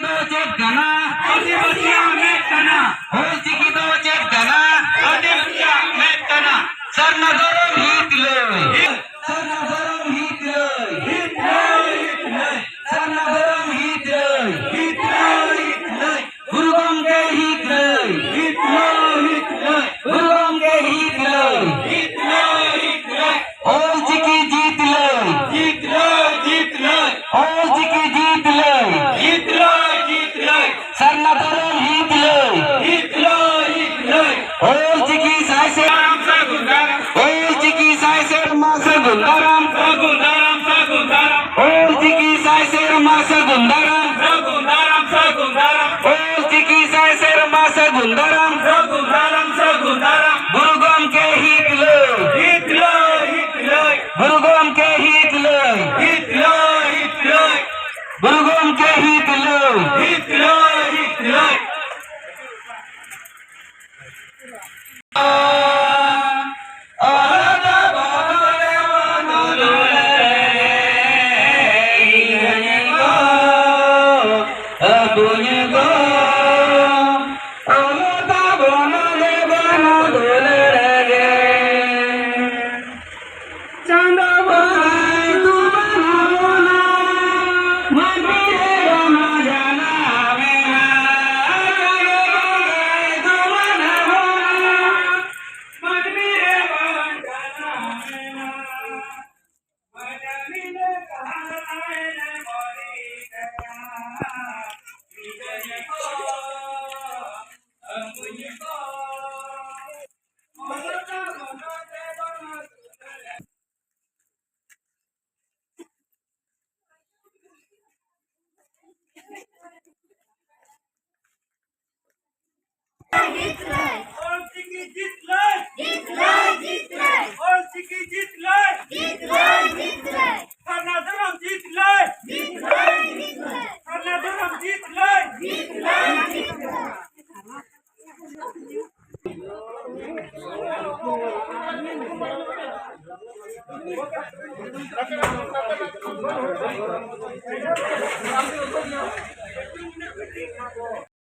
चिकिदो चेतना आदिवासिया में तना चिकिदो चेतना आदिवासिया में तना सरनगरम हितले सरनगरम हितले सरनगरम हितले गुरुगम के हितले गुरुगम के हितले और चिकी जीत ले और चिकी जीत ले सरनगरम हितले और चिकी साइसे और चिकी साइसे मासे गुंदाराम और चिकी साइसे मासे गुंदाराम और चिकी साइसे मासे गुंदाराम गुरुगम के हितले गुरुगम के हितले गुरुगम के हितले